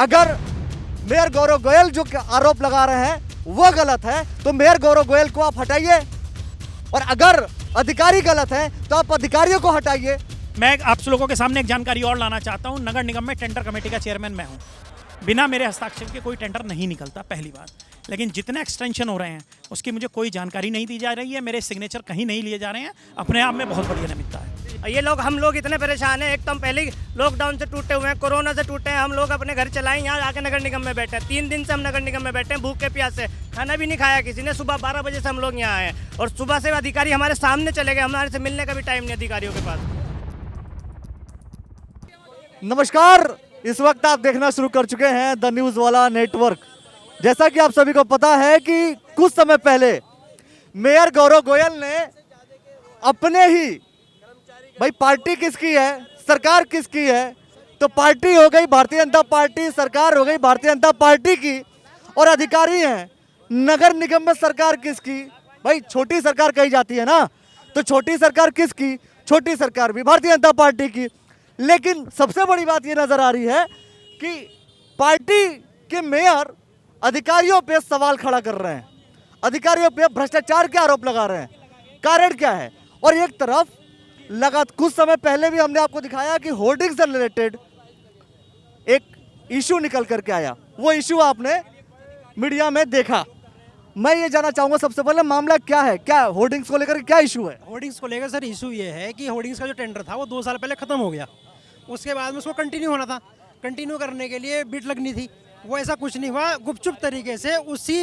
अगर मेयर गौरव गोयल जो आरोप लगा रहे हैं वो गलत है तो मेयर गौरव गोयल को आप हटाइए, और अगर अधिकारी गलत है तो आप अधिकारियों को हटाइए। मैं आप लोगों के सामने एक जानकारी और लाना चाहता हूं। नगर निगम में टेंडर कमेटी का चेयरमैन मैं हूं। बिना मेरे हस्ताक्षर के कोई टेंडर नहीं निकलता, पहली बात। लेकिन जितने एक्सटेंशन हो रहे हैं उसकी मुझे कोई जानकारी नहीं दी जा रही है, मेरे सिग्नेचर कहीं नहीं लिए जा रहे हैं। अपने आप में बहुत बड़ी अनियमितता है। ये लोग, हम लोग इतने परेशान हैं। एक तो हम पहले ही लॉकडाउन से टूटे हुए हैं, कोरोना से टूटे हैं। हम लोग अपने घर चलाएं, यहाँ आके नगर निगम में बैठे हैं। 3 दिन से हम नगर निगम में बैठे हैं भूखे प्यासे, खाना भी नहीं खाया किसी ने। सुबह 12 बजे से हम लोग यहाँ आए हैं और सुबह से अधिकारी हमारे सामने चले गए। हमारे से मिलने का भी टाइम नहीं अधिकारियों के पास। नमस्कार, इस वक्त आप देखना शुरू कर चुके हैं द न्यूज वाला नेटवर्क। जैसा कि आप सभी को पता है कि कुछ समय पहले मेयर गौरव गोयल ने अपने ही, भाई पार्टी किसकी है, सरकार किसकी है, तो पार्टी हो गई भारतीय जनता पार्टी, सरकार हो गई भारतीय जनता पार्टी की, और अधिकारी हैं नगर निगम में सरकार किसकी। भाई छोटी सरकार कही जाती है ना, तो छोटी सरकार किसकी, छोटी सरकार भी भारतीय जनता पार्टी की। लेकिन सबसे बड़ी बात ये नजर आ रही है कि पार्टी के मेयर अधिकारियों पे सवाल खड़ा कर रहे हैं, अधिकारियों पे भ्रष्टाचार के आरोप लगा रहे हैं। कारण क्या है? और एक तरफ कुछ समय पहले भी हमने आपको दिखाया कि होर्डिंग से रिलेटेड एक इशू निकल करके आया, वो इशू आपने मीडिया में देखा। मैं ये जानना चाहूंगा सबसे पहले मामला क्या है, क्या होर्डिंग्स को लेकर क्या इशू है? होर्डिंग्स को लेकर सर इशू ये है कि होर्डिंग्स का जो टेंडर था वो 2 साल पहले खत्म हो गया। उसके बाद में उसको कंटिन्यू होना था, कंटिन्यू करने के लिए बिड लगनी थी। वो ऐसा कुछ नहीं हुआ, गुपचुप तरीके से उसी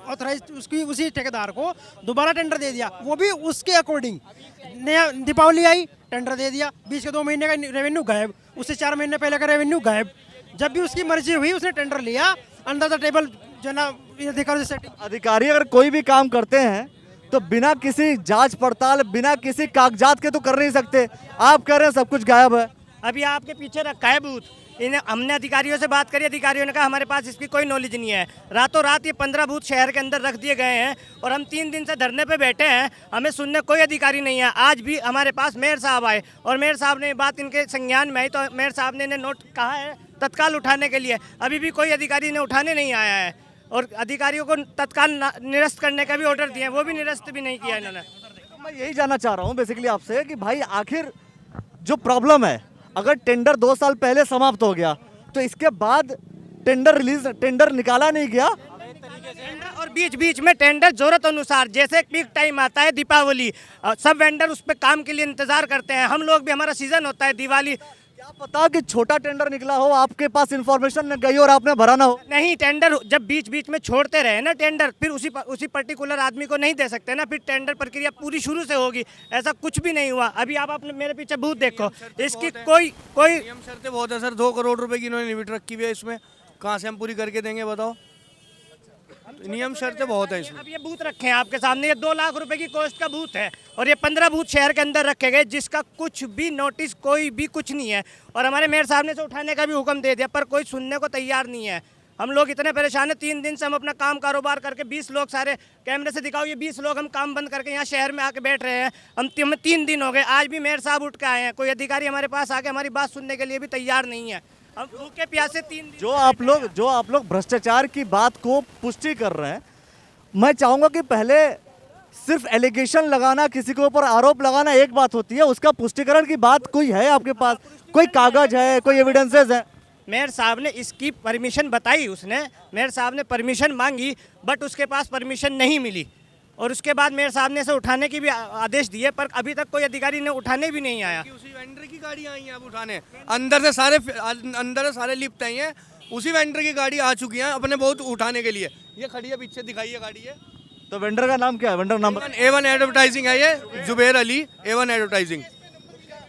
ऑथराइज उसी ठेकेदार को दोबारा टेंडर दे दिया, वो भी उसके अकॉर्डिंग। नया दीपावली आई, टेंडर दे दिया, बीच के 2 महीने का रेवेन्यू गायब, उससे 4 महीने पहले का रेवेन्यू गायब। जब भी उसकी मर्जी हुई उसने टेंडर लिया, अंडर द टेबल जो ना अधिकारी सेटिंग। अधिकारी अगर कोई भी काम करते हैं तो बिना किसी जांच पड़ताल, बिना किसी कागजात के तो कर नहीं सकते। आप कह रहे हैं सब कुछ गायब है। अभी आपके पीछे रखा है बूथ, इन्हें हमने अधिकारियों से बात करी, अधिकारियों ने कहा हमारे पास इसकी कोई नॉलेज नहीं है। रातों रात ये 15 बूथ शहर के अंदर रख दिए गए हैं और हम 3 दिन से धरने पे बैठे हैं, हमें सुनने कोई अधिकारी नहीं है। आज भी हमारे पास मेयर साहब आए और मेयर साहब ने बात इनके संज्ञान में आई तो मेयर साहब ने इन्हें नोट कहा है तत्काल उठाने के लिए। अभी भी कोई अधिकारी ने उठाने नहीं आया है और अधिकारियों को तत्काल निरस्त करने का भी ऑर्डर दिए, वो भी निरस्त भी नहीं किया इन्होंने। मैं यही जानना चाह रहा हूँ बेसिकली आपसे कि भाई आखिर जो प्रॉब्लम है, अगर टेंडर 2 साल पहले समाप्त हो गया तो इसके बाद टेंडर निकाला नहीं गया। और बीच बीच में टेंडर जरूरत अनुसार, जैसे पीक टाइम आता है दीपावली, सब वेंडर उस पे काम के लिए इंतजार करते हैं। हम लोग भी, हमारा सीजन होता है दिवाली। क्या पता कि छोटा टेंडर निकला हो, आपके पास इंफॉर्मेशन गई और आपने भरा ना हो। नहीं, टेंडर जब बीच बीच में छोड़ते रहे ना टेंडर, फिर उसी पर्टिकुलर आदमी को नहीं दे सकते ना, फिर टेंडर प्रक्रिया पूरी शुरू से होगी। ऐसा कुछ भी नहीं हुआ। अभी आप अपने मेरे पीछे बूथ देखो, इसकी कोई नियम शर्तें बहुत है सर। 2 करोड़ रुपए की इन्होंने लिमिट रखी हुई है, इसमें कहाँ से हम पूरी करके देंगे बताओ? नियम शर्तें बहुत है इसमें। अब ये बूथ रखे हैं आपके सामने, ये 2 लाख रुपए की कॉस्ट का बूथ है और ये 15 बूथ शहर के अंदर रखे गए, जिसका कुछ भी नोटिस, कोई भी कुछ नहीं है। और हमारे मेयर साहब ने इसे उठाने का भी हुक्म दे दिया, पर कोई सुनने को तैयार नहीं है। हम लोग इतने परेशान हैं, 3 दिन से हम अपना काम कारोबार करके 20 लोग, सारे कैमरे से दिखाओ, ये 20 लोग हम काम बंद करके यहाँ शहर में आके बैठ रहे हैं। हम 3 दिन हो गए, आज भी मेयर साहब उठ के आए हैं। कोई अधिकारी हमारे पास आके हमारी बात सुनने के लिए भी तैयार नहीं है। हम भूखे प्यासे 3 दिन। जो आप लोग भ्रष्टाचार की बात को पुष्टि कर रहे हैं, मैं चाहूंगा कि पहले सिर्फ एलिगेशन लगाना, किसी के ऊपर आरोप लगाना एक बात होती है, उसका पुष्टिकरण की बात कोई है आपके पास? कोई कागज है, कोई एविडेंसेस है? मेयर साहब ने इसकी परमिशन बताई, मेयर साहब ने परमिशन मांगी, बट उसके पास परमिशन नहीं मिली। और उसके बाद मेयर साहब ने इसे उठाने की भी आदेश दिए, पर अभी तक कोई अधिकारी ने उठाने भी नहीं आया। उसी वेंडर की गाड़ी आई है अब उठाने, अंदर से सारे लिफ्ट आई हैं, उसी वेंडर की गाड़ी आ चुकी है अपने बहुत उठाने के लिए। ये खड़ी है, पीछे दिखाइए गाड़ी है। तो वेंडर का नाम क्या है? वेंडर नाम A1 एडवर्टाइजिंग है, ये जुबेर अली, A1 एडवर्टाइजिंग।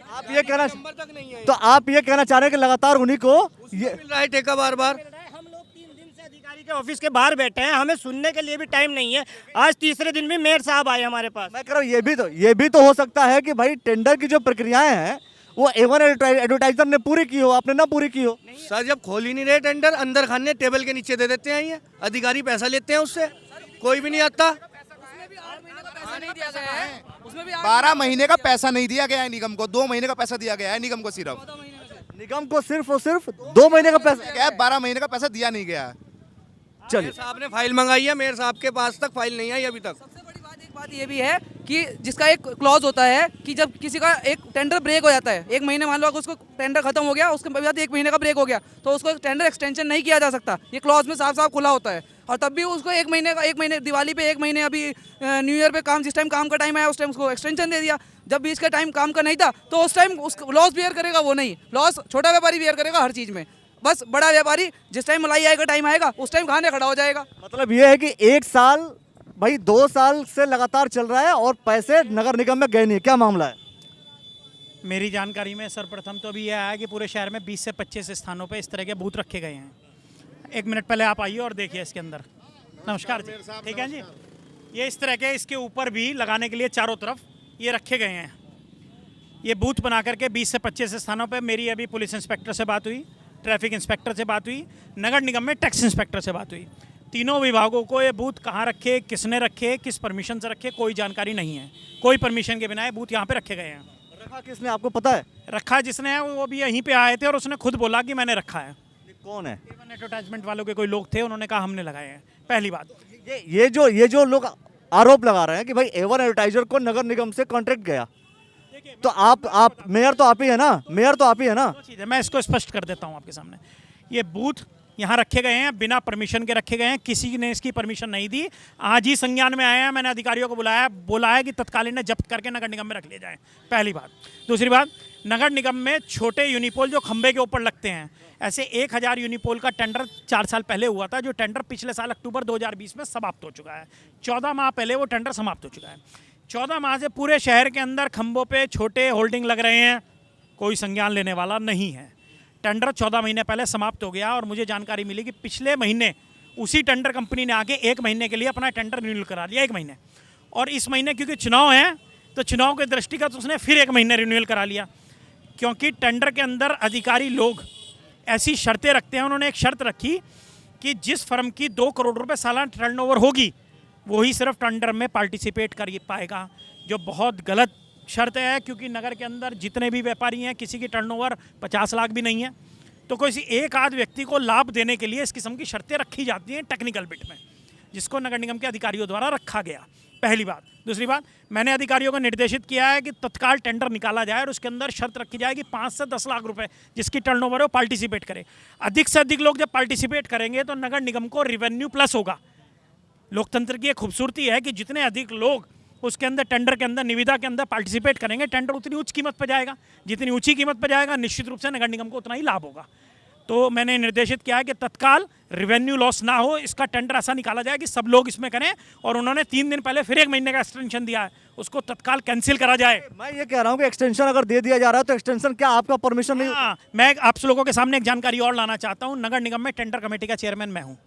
आप ये कहना, नंबर तक नहीं है। तो आप ये कहना चाह रहे हैं कि लगातार उन्हीं को ये मिल रहा है ठेका बार बार। हम लोग 3 दिन से अधिकारी के ऑफिस के बाहर बैठे हैं, हमें सुनने के लिए भी टाइम नहीं है। आज तीसरे दिन भी मेयर साहब आए हमारे पास। मैं कह रहा हूँ ये भी तो हो सकता है कि भाई टेंडर की जो प्रक्रियाएं हैं वो A1 एडवर्टाइजर ने पूरी की हो, आपने ना पूरी की हो। सर जब खोल ही नहीं रहे टेंडर, अंदर खाने टेबल के नीचे दे देते हैं, ये अधिकारी पैसा लेते हैं उससे, कोई भी नहीं आता। 12 महीने का पैसा नहीं दिया गया है निगम को, 2 महीने का पैसा दिया गया है निगम को सिर्फ। निगम को सिर्फ और सिर्फ 2 महीने का पैसा क्या है, 12 महीने का पैसा दिया नहीं गया है। चलिए मेयर साहब ने फाइल मंगाई है, मेयर साहब के पास तक फाइल नहीं आई अभी तक। सबसे बड़ी बात, एक बात ये भी है कि जिसका एक क्लॉज होता है कि जब किसी का एक टेंडर ब्रेक हो जाता है, 1 महीने मान लो अगर उसको टेंडर खत्म हो गया, उसके बाद 1 महीने का ब्रेक हो गया, तो उसको टेंडर एक्सटेंशन नहीं किया जा सकता। ये क्लॉज में साफ साफ खुला होता है। और तब भी उसको 1 महीने दिवाली पे 1 महीने, अभी न्यू ईयर पे काम, जिस टाइम काम का टाइम आया उस टाइम उसको एक्सटेंशन दे दिया। जब भी इसका टाइम काम का नहीं था तो उस टाइम उस लॉस बियर करेगा वो नहीं, लॉस छोटा व्यापारी बियर करेगा हर चीज़ में। बस बड़ा व्यापारी जिस टाइम मलाई आएगा, टाइम आएगा, उस टाइम खाने खड़ा हो जाएगा। मतलब ये है कि 1 साल भाई 2 साल से लगातार चल रहा है और पैसे नगर निगम में गए नहीं, क्या मामला है? मेरी जानकारी में सर्वप्रथम तो अभी यह है कि पूरे शहर में 20 से 25 स्थानों पे इस तरह के बूथ रखे गए हैं। 1 मिनट पहले आप आइए और देखिए इसके अंदर। नमस्कार जी, ठीक है जी। ये इस तरह के इसके ऊपर भी लगाने के लिए चारों तरफ ये रखे गए हैं। ये बूथ बना करके 20 से 25 स्थानों पे मेरी अभी पुलिस इंस्पेक्टर से बात हुई, ट्रैफिक इंस्पेक्टर से बात हुई, नगर निगम में टैक्स इंस्पेक्टर से बात हुई। तीनों विभागों को ये बूथ कहाँ रखे, किसने रखे, किस परमिशन से रखे, कोई जानकारी नहीं है। कोई परमिशन के बिना ये बूथ यहाँ पे रखे गए हैं। रखा किसने, आपको पता है? रखा जिसने है वो भी यहीं पे आए थे और उसने खुद बोला कि मैंने रखा है। ये कौन है? इवन एडवर्टाइजमेंट वालों के कोई लोग थे, उन्होंने कहा हमने लगाए हैं। पहली बात। ये जो लोग आरोप लगा रहे हैं कि भाई एवन एडवर्टाइजर को नगर निगम से कॉन्ट्रैक्ट गया, तो आप मेयर तो आप ही है ना, मेयर तो आप ही है ना? दो चीज़ है, मैं इसको स्पष्ट कर देता हूँ आपके सामने। ये बूथ यहाँ रखे गए हैं, बिना परमिशन के रखे गए हैं, किसी ने इसकी परमिशन नहीं दी। आज ही संज्ञान में आए हैं, मैंने अधिकारियों को बोला है कि तत्कालीन जब्त करके नगर निगम में रख लिए जाए। पहली बात। दूसरी बात, नगर निगम में छोटे यूनिपोल जो खंबे के ऊपर लगते हैं, ऐसे 1000 यूनिपोल का टेंडर 4 साल पहले हुआ था, जो टेंडर पिछले साल अक्टूबर 2020 में समाप्त हो चुका है। 14 माह पहले वो टेंडर समाप्त हो चुका है। 14 माह से पूरे शहर के अंदर खंभों पे छोटे होल्डिंग लग रहे हैं, कोई संज्ञान लेने वाला नहीं है। टेंडर 14 महीने पहले समाप्त हो गया और मुझे जानकारी मिली कि पिछले महीने उसी टेंडर कंपनी ने आके 1 महीने के लिए अपना टेंडर रिन्यूअल करा लिया, 1 महीने। और इस महीने क्योंकि चुनाव है तो चुनाव के दृष्टिगत उसने फिर 1 महीने रिन्यूअल करा लिया, क्योंकि टेंडर के अंदर अधिकारी लोग ऐसी शर्तें रखते हैं। उन्होंने एक शर्त रखी कि जिस फर्म की 2 करोड़ रुपए सालाना टर्नओवर होगी वही सिर्फ टेंडर में पार्टिसिपेट कर पाएगा, जो बहुत गलत शर्त है। क्योंकि नगर के अंदर जितने भी व्यापारी हैं, किसी की टर्नओवर 50 लाख भी नहीं है, तो कोई एक आध व्यक्ति को लाभ देने के लिए इस किस्म की शर्तें रखी जाती हैं टेक्निकल बिट में, जिसको नगर निगम के अधिकारियों द्वारा रखा गया। पहली बात। दूसरी बात, मैंने अधिकारियों को निर्देशित किया है कि तत्काल टेंडर निकाला जाए और उसके अंदर शर्त रखी जाए कि 5 से 10 लाख रुपए जिसकी टर्नओवर है वो पार्टिसिपेट करे। अधिक से अधिक लोग जब पार्टिसिपेट करेंगे तो नगर निगम को रिवेन्यू प्लस होगा। लोकतंत्र की एक खूबसूरती है कि जितने अधिक लोग उसके अंदर टेंडर के अंदर, निविदा के अंदर पार्टिसिपेट करेंगे, टेंडर उतनी उच्च कीमत पर जाएगा। जितनी ऊंची कीमत पर जाएगा निश्चित रूप से नगर निगम को उतना ही लाभ होगा। तो मैंने निर्देशित किया है कि तत्काल रिवेन्यू लॉस ना हो, इसका टेंडर ऐसा निकाला जाए कि सब लोग इसमें करें। और उन्होंने 3 दिन पहले फिर 1 महीने का एक्सटेंशन दिया है, उसको तत्काल कैंसिल करा जाए। मैं ये कह रहा हूँ कि एक्सटेंशन अगर दे दिया जा रहा है तो एक्सटेंशन क्या आपका परमिशन नहीं? हाँ, मैं आप लोगों के सामने एक जानकारी और लाना चाहता हूँ। नगर निगम में टेंडर कमेटी का चेयरमैन मैं हूँ।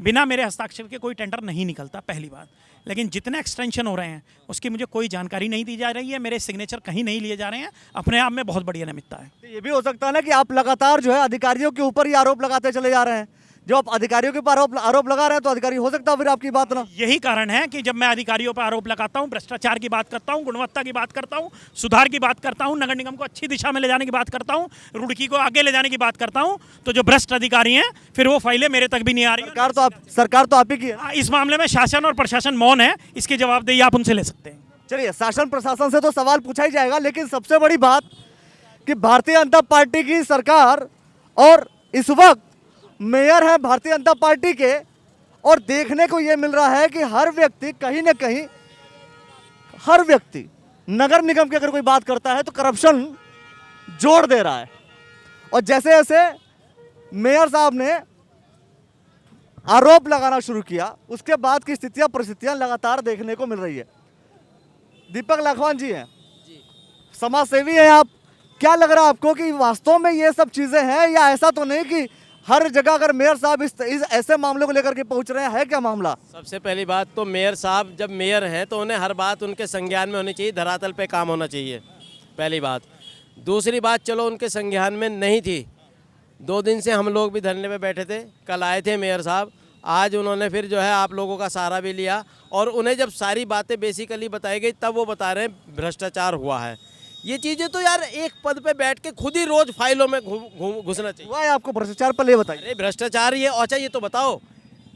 बिना मेरे हस्ताक्षर के कोई टेंडर नहीं निकलता, पहली बात। लेकिन जितने एक्सटेंशन हो रहे हैं उसकी मुझे कोई जानकारी नहीं दी जा रही है, मेरे सिग्नेचर कहीं नहीं लिए जा रहे हैं, अपने आप में बहुत बड़ी अनियमितता है। ये भी हो सकता है ना कि आप लगातार जो है अधिकारियों के ऊपर ही आरोप लगाते चले जा रहे हैं। जो आप अधिकारियों के ऊपर आरोप लगा रहे हैं तो अधिकारी हो सकता है फिर आपकी बात ना। यही कारण है कि जब मैं अधिकारियों पर आरोप लगाता हूं, भ्रष्टाचार की बात करता हूं, गुणवत्ता की बात करता हूं, सुधार की बात करता हूं, नगर निगम को अच्छी दिशा में ले जाने की बात करता हूं, रुड़की को आगे ले जाने की बात करता हूं, तो जो भ्रष्ट अधिकारी हैं फिर वो फाइलें मेरे तक भी नहीं आ रही। सरकार तो आप ही की है। इस मामले में शासन और प्रशासन मौन है, इसकी जवाबदेही आप उनसे ले सकते हैं। चलिए, शासन प्रशासन से तो सवाल पूछा ही जाएगा, लेकिन सबसे बड़ी बात कि भारतीय जनता पार्टी की सरकार और इस वक्त मेयर है भारतीय जनता पार्टी के, और देखने को यह मिल रहा है कि हर व्यक्ति कहीं ना कहीं, हर व्यक्ति नगर निगम की अगर कोई बात करता है तो करप्शन जोड़ दे रहा है। और जैसे जैसे मेयर साहब ने आरोप लगाना शुरू किया, उसके बाद की स्थितियां परिस्थितियां लगातार देखने को मिल रही है। दीपक लाखवान जी हैं, समाज सेवी हैं आप, क्या लग रहा है आपको कि वास्तव में ये सब चीजें हैं, या ऐसा तो नहीं कि हर जगह अगर मेयर साहब इस ऐसे मामलों को लेकर के पहुंच रहे हैं, है क्या मामला? सबसे पहली बात तो मेयर साहब जब मेयर हैं तो उन्हें हर बात उनके संज्ञान में होनी चाहिए, धरातल पे काम होना चाहिए, पहली बात। दूसरी बात, चलो उनके संज्ञान में नहीं थी, 2 दिन से हम लोग भी धरने पे बैठे थे, कल आए थे मेयर साहब, आज उन्होंने फिर जो है आप लोगों का सहारा भी लिया और उन्हें जब सारी बातें बेसिकली बताई गई तब वो बता रहे हैं भ्रष्टाचार हुआ है। ये चीज़ें तो यार एक पद पे बैठ के खुद ही रोज फाइलों में घुसना चाहिए। हुआ है आपको भ्रष्टाचार, पहले ये बताइए। अरे भ्रष्टाचार ये, अच्छा ये तो बताओ,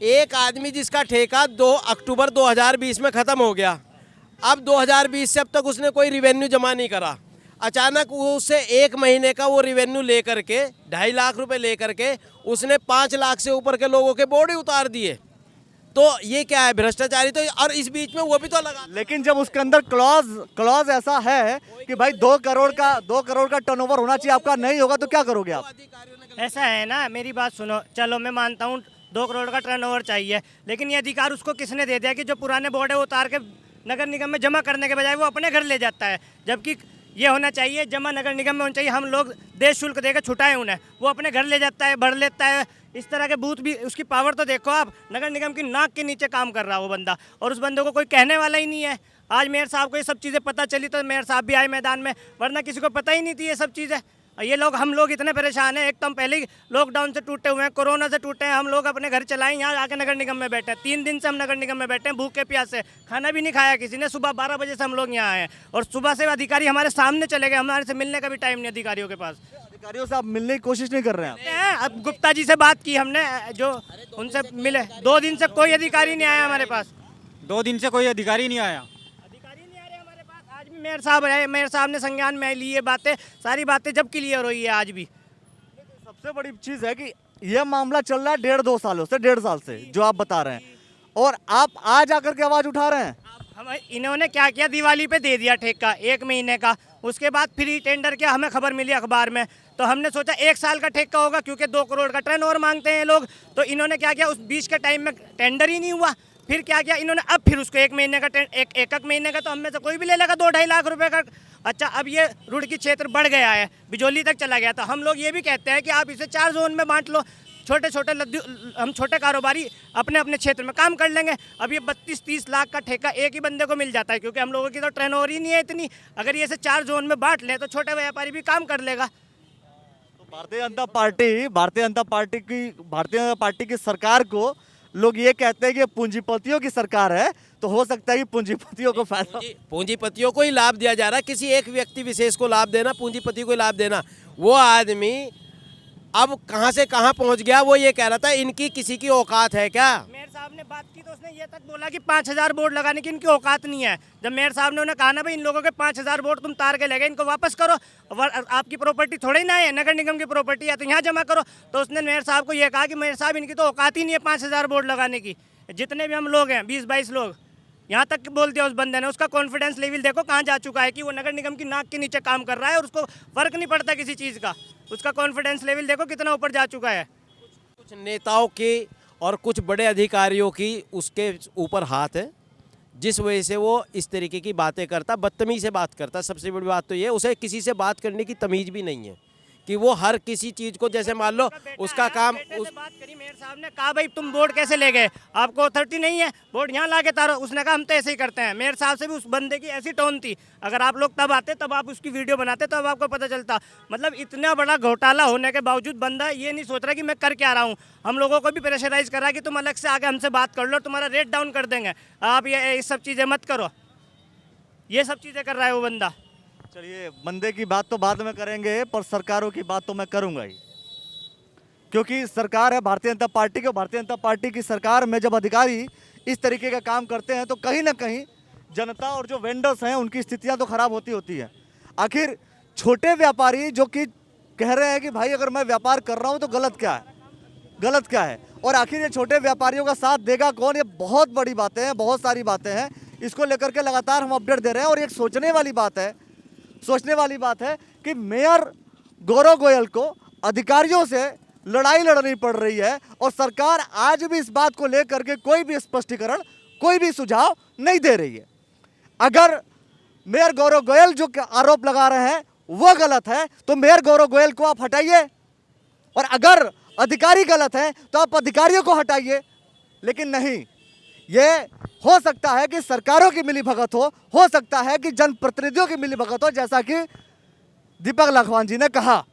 एक आदमी जिसका ठेका 2 अक्टूबर 2020 में ख़त्म हो गया, अब 2020 से अब तक उसने कोई रिवेन्यू जमा नहीं करा, अचानक वो उससे 1 महीने का वो रिवेन्यू लेकर के 2.5 लाख रुपए लेकर के उसने 5 लाख से ऊपर के लोगों के बोर्ड ही उतार दिए। तो ये क्या है, भ्रष्टाचारी तो। और इस बीच में वो भी तो लगा, लेकिन जब उसके अंदर क्लॉज ऐसा है कि भाई 2 करोड़ का टर्नओवर होना चाहिए, आपका नहीं होगा तो क्या करोगे आप? ऐसा है ना, मेरी बात सुनो, चलो मैं मानता हूँ 2 करोड़ का टर्नओवर चाहिए, लेकिन ये अधिकार उसको किसने दे दिया कि जो पुराने बोर्ड है वो उतार के नगर निगम में जमा करने के बजाय वो अपने घर ले जाता है? जबकि ये होना चाहिए, जमा नगर निगम में होना चाहिए, हम लोग देश शुल्क देकर छुटाएं उन्हें, वो अपने घर ले जाता है, भर लेता है। इस तरह के बूथ भी, उसकी पावर तो देखो आप, नगर निगम की नाक के नीचे काम कर रहा है वो बंदा, और उस बंदे को कोई कहने वाला ही नहीं है। आज मेयर साहब को ये सब चीज़ें पता चली तो मेयर साहब भी आए मैदान में, वरना किसी को पता ही नहीं थी ये सब चीज़ें। ये लोग, हम लोग इतने परेशान हैं, एक तो हम पहले ही लॉकडाउन से टूटे हुए हैं, कोरोना से टूटे हैं, हम लोग अपने घर चलाएं, यहाँ आके नगर निगम में बैठे हैं। 3 दिन से हम नगर निगम में बैठे हैं भूखे प्यासे, खाना भी नहीं खाया किसी ने। सुबह 12 बजे से हम लोग यहाँ आए हैं और सुबह से अधिकारी हमारे सामने चले गए, हमारे से मिलने का भी टाइम नहीं अधिकारियों के पास। अधिकारियों से आप मिलने की कोशिश नहीं कर रहे हैं आप? अब गुप्ता जी से बात की हमने, जो उनसे मिले, 2 दिन से कोई अधिकारी नहीं आया हमारे पास। 2 दिन से कोई अधिकारी नहीं आया। अधिकारी नहीं आ रहे हमारे पास। आज भी मेयर साहब आए, मेयर साहब ने संज्ञान में ली ये बातें, सारी बातें जब क्लियर हुई है आज भी। सबसे बड़ी चीज है कि यह मामला चल रहा है 1.5-2 सालों से, 1.5 साल से जो आप बता रहे हैं, और आप आज आकर के आवाज उठा रहे हैं। हम, इन्होंने क्या किया, दिवाली पे दे दिया ठेका 1 महीने का, उसके बाद फ्री टेंडर किया, हमें खबर मिली अखबार में, तो हमने सोचा 1 साल का ठेका होगा क्योंकि 2 करोड़ का टर्नओवर मांगते हैं लोग। तो इन्होंने क्या किया, उस बीच के टाइम में टेंडर ही नहीं हुआ, फिर क्या किया इन्होंने, अब फिर उसको 1 महीने का एक महीने का तो हम में से कोई भी ले लेगा 2-2.5 लाख रुपए का। अच्छा, अब ये रुड़की क्षेत्र बढ़ गया है, बिजौली तक चला गया, तो हम लोग ये भी कहते हैं कि आप इसे 4 जोन में बांट लो, छोटे छोटे हम छोटे कारोबारी अपने अपने क्षेत्र में काम कर लेंगे। अब ये 32-30 लाख का ठेका एक ही बंदे को मिल जाता है, क्योंकि हम लोगों की तो टर्नओवर ही नहीं है इतनी। अगर ये इसे 4 जोन में बांट ले तो छोटे व्यापारी भी काम कर लेगा। भारतीय जनता पार्टी की सरकार को लोग ये कहते हैं कि पूंजीपतियों की सरकार है, तो हो सकता है कि पूंजीपतियों को फायदा, पूंजीपतियों को ही लाभ दिया जा रहा है, किसी एक व्यक्ति विशेष को लाभ देना, पूंजीपति को लाभ देना। वो आदमी अब कहां से कहां पहुंच गया, वो ये कह रहा था इनकी किसी की औकात है क्या? मेयर साहब ने बात की तो उसने ये तक बोला कि 5000 बोर्ड लगाने की इनकी औकात नहीं है। जब मेयर साहब ने उन्हें कहा ना भाई इन लोगों के 5000 बोर्ड तुम तार के ले गए, इनको वापस करो, आपकी प्रॉपर्टी थोड़ी ना है, नगर निगम की प्रॉपर्टी है, तो यहाँ जमा करो। तो उसने मेयर साहब को ये कहा कि मेयर साहब इनकी तो औकात ही नहीं है 5000 बोर्ड लगाने की, जितने भी हम लोग हैं 20-22 लोग, यहाँ तक बोल दिया उस बंदे ने। उसका कॉन्फिडेंस लेवल देखो कहाँ जा चुका है कि वो नगर निगम की नाक के नीचे काम कर रहा है और उसको फर्क नहीं पड़ता किसी चीज़ का। उसका कॉन्फिडेंस लेवल देखो कितना ऊपर जा चुका है। कुछ नेताओं की और कुछ बड़े अधिकारियों की उसके ऊपर हाथ है, जिस वजह से वो इस तरीके की बातें करता, बदतमीज़ी से बात करता। सबसे बड़ी बात तो ये, उसे किसी से बात करने की तमीज़ भी नहीं है कि वो हर किसी चीज़ को, जैसे मान लो उसका काम बात करी मेयर साहब ने, कहा भाई तुम बोर्ड कैसे ले गए, आपको अथॉरिटी नहीं है, बोर्ड यहाँ ला के तारो। उसने कहा हम तो ऐसे ही करते हैं। मेयर साहब से भी उस बंदे की ऐसी टोन थी, अगर आप लोग तब आते, तब आप उसकी वीडियो बनाते, तब आपको पता चलता। मतलब इतना बड़ा घोटाला होने के बावजूद बंदा ये नहीं सोच रहा कि मैं कर क्या रहा हूँ। हम लोगों को भी प्रेशराइज करा कि तुम अलग से आके हमसे बात कर लो, तुम्हारा रेट डाउन कर देंगे, आप ये सब चीज़ें मत करो। ये सब चीज़ें कर रहा है वो बंदा। चलिए, बंदे की बात तो बाद में करेंगे, पर सरकारों की बात तो मैं करूंगा ही, क्योंकि सरकार है भारतीय जनता पार्टी की। भारतीय जनता पार्टी की सरकार में जब अधिकारी इस तरीके का काम करते हैं तो कहीं ना कहीं जनता और जो वेंडर्स हैं उनकी स्थितियां तो खराब होती हैं। आखिर छोटे व्यापारी जो कि कह रहे हैं कि भाई अगर मैं व्यापार कर रहा हूं तो गलत क्या है, और आखिर ये छोटे व्यापारियों का साथ देगा कौन? ये बहुत बड़ी बातें हैं, बहुत सारी बातें हैं, इसको लेकर के लगातार हम अपडेट दे रहे हैं। और एक सोचने वाली बात है कि मेयर गौरव गोयल को अधिकारियों से लड़ाई लड़नी पड़ रही है, और सरकार आज भी इस बात को लेकर के कोई भी स्पष्टीकरण, कोई भी सुझाव नहीं दे रही है। अगर मेयर गौरव गोयल जो आरोप लगा रहे हैं वो गलत है तो मेयर गौरव गोयल को आप हटाइए, और अगर अधिकारी गलत है तो आप अधिकारियों को हटाइए। लेकिन नहीं, ये हो सकता है कि सरकारों की मिलीभगत हो सकता है कि जनप्रतिनिधियों की मिलीभगत हो, जैसा कि दीपक लाखवान जी ने कहा।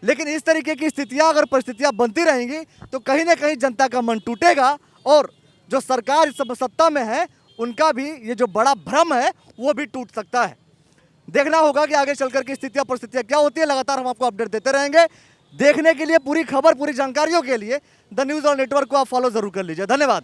लेकिन इस तरीके की स्थितियां, अगर परिस्थितियां बनती रहेंगी तो कहीं ना कहीं जनता का मन टूटेगा, और जो सरकार इस समय सत्ता में है उनका भी ये जो बड़ा भ्रम है वो भी टूट सकता है। देखना होगा कि आगे चलकर की स्थितियां परिस्थितियां क्या होती है। लगातार हम आपको अपडेट देते रहेंगे। देखने के लिए, पूरी खबर, पूरी जानकारियों के लिए द न्यूज़ और नेटवर्क को आप फॉलो जरूर कर लीजिए। धन्यवाद।